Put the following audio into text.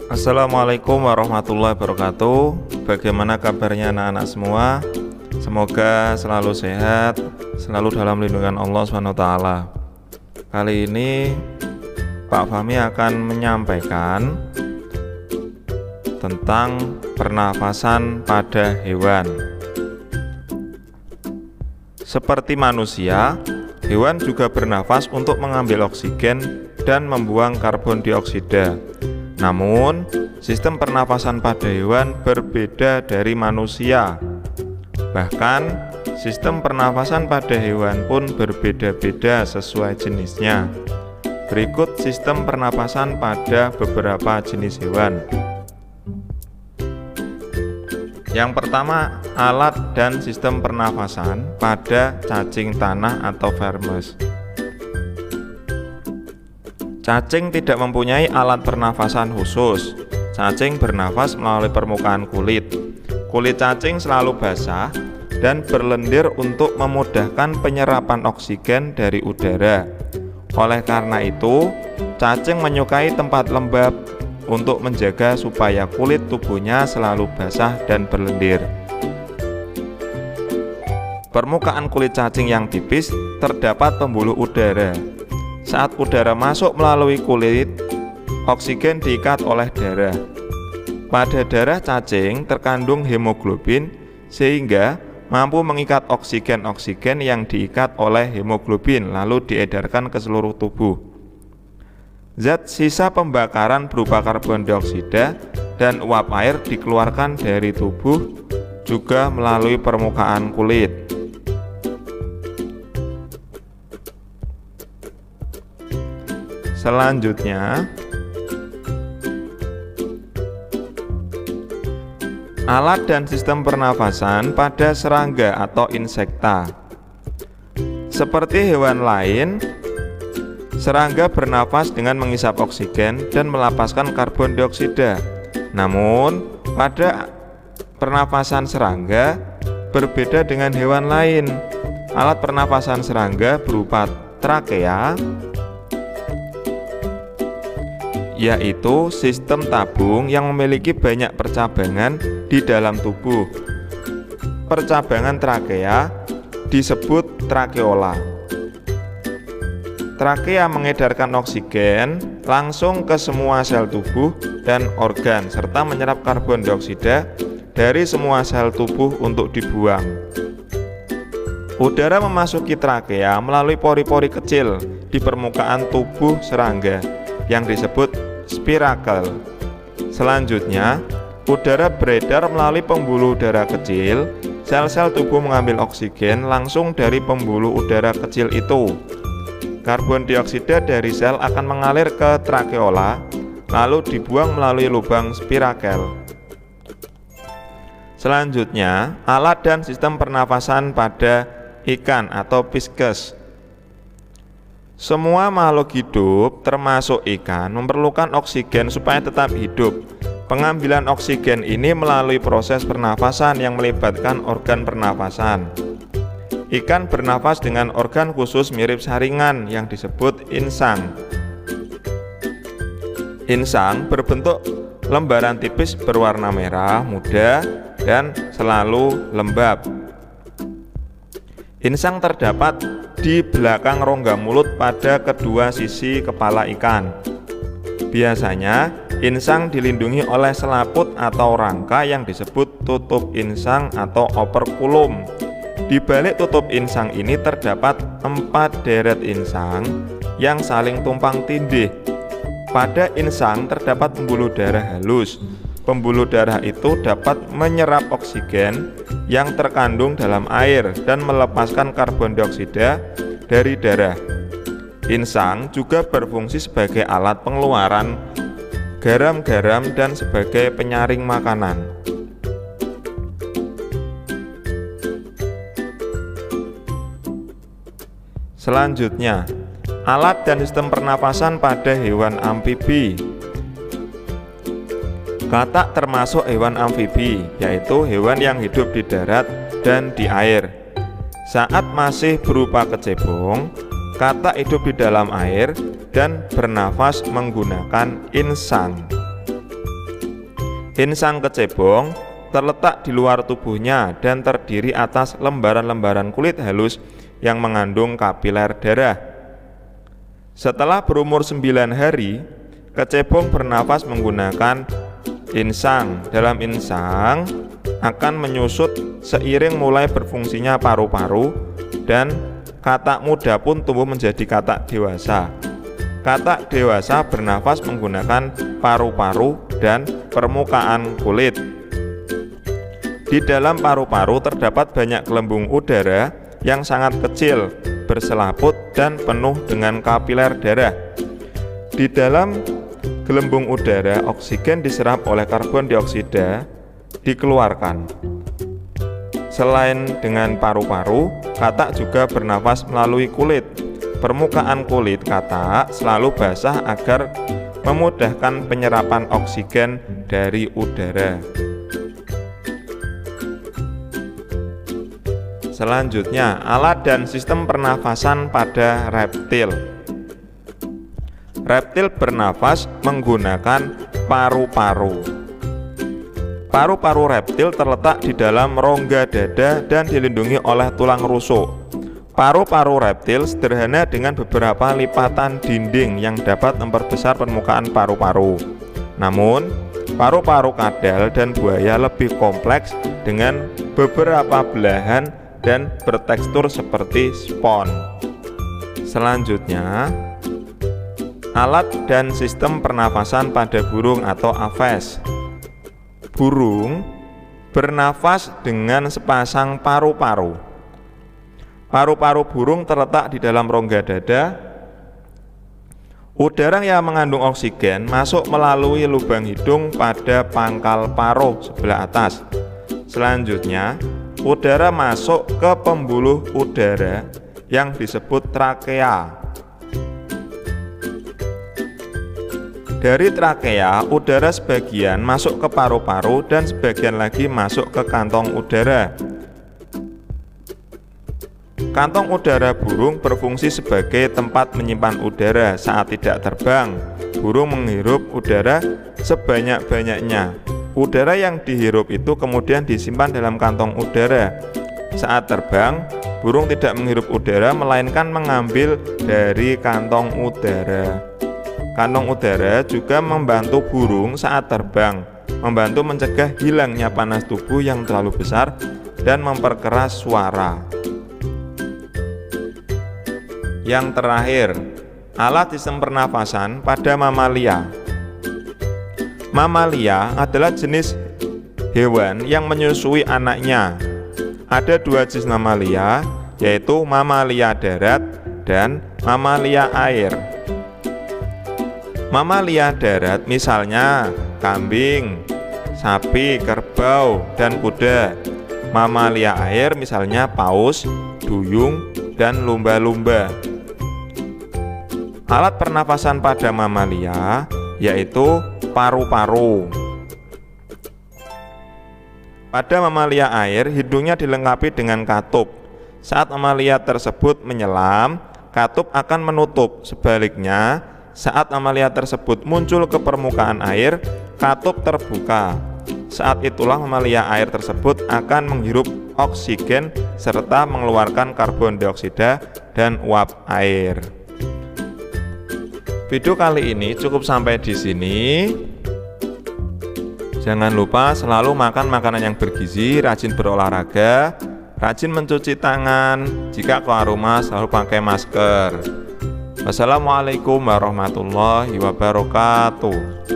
Assalamualaikum warahmatullahi wabarakatuh. Bagaimana kabarnya anak-anak semua? Semoga selalu sehat, selalu dalam lindungan Allah SWT. Kali ini Pak Fahmi akan menyampaikan tentang pernafasan pada hewan. Seperti manusia, hewan juga bernafas untuk mengambil oksigen dan membuang karbon dioksida. Namun, sistem pernafasan pada hewan berbeda dari manusia. Bahkan, sistem pernafasan pada hewan pun berbeda-beda sesuai jenisnya. Berikut sistem pernafasan pada beberapa jenis hewan. Yang pertama, alat dan sistem pernafasan pada cacing tanah atau vermes. Cacing tidak mempunyai alat pernafasan khusus. Cacing bernafas melalui permukaan kulit. Kulit cacing selalu basah dan berlendir untuk memudahkan penyerapan oksigen dari udara. Oleh karena itu, cacing menyukai tempat lembab untuk menjaga supaya kulit tubuhnya selalu basah dan berlendir. Permukaan kulit cacing yang tipis terdapat pembuluh udara. Saat udara masuk melalui kulit, oksigen diikat oleh darah. Pada darah cacing terkandung hemoglobin sehingga mampu mengikat oksigen-oksigen yang diikat oleh hemoglobin lalu diedarkan ke seluruh tubuh. Zat sisa pembakaran berupa karbon dioksida dan uap air dikeluarkan dari tubuh juga melalui permukaan kulit. Selanjutnya, alat dan sistem pernafasan pada serangga atau insekta. Seperti hewan lain, serangga bernafas dengan mengisap oksigen dan melepaskan karbon dioksida. Namun, pada pernafasan serangga berbeda dengan hewan lain. Alat pernafasan serangga berupa trakea, yaitu sistem tabung yang memiliki banyak percabangan di dalam tubuh. Percabangan trakea disebut trakeola. Trakea mengedarkan oksigen langsung ke semua sel tubuh dan organ serta menyerap karbon dioksida dari semua sel tubuh untuk dibuang. Udara memasuki trakea melalui pori-pori kecil di permukaan tubuh serangga yang disebut spirakel. Selanjutnya, udara beredar melalui pembuluh udara kecil. Sel-sel tubuh mengambil oksigen langsung dari pembuluh udara kecil itu. Karbon dioksida dari sel akan mengalir ke trakeola, lalu dibuang melalui lubang spirakel. Selanjutnya, alat dan sistem pernafasan pada ikan atau pisces. Semua makhluk hidup, termasuk ikan, memerlukan oksigen supaya tetap hidup. Pengambilan oksigen ini melalui proses pernafasan yang melibatkan organ pernafasan. Ikan bernafas dengan organ khusus mirip saringan yang disebut insang. Insang berbentuk lembaran tipis berwarna merah muda dan selalu lembab. Insang terdapat di belakang rongga mulut pada kedua sisi kepala ikan. Biasanya, insang dilindungi oleh selaput atau rangka yang disebut tutup insang atau operkulum. Di balik tutup insang ini terdapat 4 deret insang yang saling tumpang tindih. Pada insang terdapat pembuluh darah halus. Pembuluh darah itu dapat menyerap oksigen yang terkandung dalam air dan melepaskan karbon dioksida dari darah. Insang juga berfungsi sebagai alat pengeluaran garam-garam dan sebagai penyaring makanan. Selanjutnya, alat dan sistem pernafasan pada hewan amfibi. Katak termasuk hewan amfibi, yaitu hewan yang hidup di darat dan di air. Saat masih berupa kecebong, katak hidup di dalam air dan bernafas menggunakan insang. Insang kecebong terletak di luar tubuhnya dan terdiri atas lembaran-lembaran kulit halus yang mengandung kapiler darah. Setelah berumur 9 hari, kecebong bernafas menggunakan insang. Dalam insang akan menyusut seiring mulai berfungsinya paru-paru dan katak muda pun tumbuh menjadi katak dewasa. Katak dewasa bernafas menggunakan paru-paru dan permukaan kulit. Di dalam paru-paru terdapat banyak gelembung udara yang sangat kecil, berselaput dan penuh dengan kapiler darah. Di dalam gelembung udara, oksigen diserap oleh karbon dioksida dikeluarkan. Selain dengan paru-paru, katak juga bernafas melalui kulit. Permukaan kulit katak selalu basah agar memudahkan penyerapan oksigen dari udara. Selanjutnya, alat dan sistem pernafasan pada reptil. Reptil bernafas menggunakan paru-paru. Paru-paru reptil terletak di dalam rongga dada dan dilindungi oleh tulang rusuk. Paru-paru reptil sederhana dengan beberapa lipatan dinding yang dapat memperbesar permukaan paru-paru. Namun, paru-paru kadal dan buaya lebih kompleks dengan beberapa belahan dan bertekstur seperti spons. Selanjutnya, alat dan sistem pernafasan pada burung atau aves. Burung bernafas dengan sepasang paru-paru. Paru-paru burung terletak di dalam rongga dada. Udara yang mengandung oksigen masuk melalui lubang hidung pada pangkal paruh sebelah atas. Selanjutnya, udara masuk ke pembuluh udara yang disebut trakea. Dari trakea, udara sebagian masuk ke paru-paru dan sebagian lagi masuk ke kantong udara. Kantong udara burung berfungsi sebagai tempat menyimpan udara saat tidak terbang. Burung menghirup udara sebanyak-banyaknya. Udara yang dihirup itu kemudian disimpan dalam kantong udara. Saat terbang, burung tidak menghirup udara melainkan mengambil dari kantong udara. Kantong udara juga membantu burung saat terbang, membantu mencegah hilangnya panas tubuh yang terlalu besar dan memperkeras suara. Yang terakhir, alat sistem pernafasan pada mamalia. Mamalia adalah jenis hewan yang menyusui anaknya. Ada dua jenis mamalia, yaitu mamalia darat dan mamalia air. Mamalia darat misalnya kambing, sapi, kerbau, dan kuda. Mamalia air misalnya paus, duyung, dan lumba-lumba. Alat pernafasan pada mamalia yaitu paru-paru. Pada mamalia air, hidungnya dilengkapi dengan katup. Saat mamalia tersebut menyelam, katup akan menutup. Sebaliknya, saat mamalia tersebut muncul ke permukaan air, katup terbuka. Saat itulah mamalia air tersebut akan menghirup oksigen serta mengeluarkan karbon dioksida dan uap air. Video kali ini cukup sampai di sini. Jangan lupa selalu makan makanan yang bergizi, rajin berolahraga, rajin mencuci tangan, jika keluar rumah selalu pakai masker. Wassalamualaikum warahmatullahi wabarakatuh.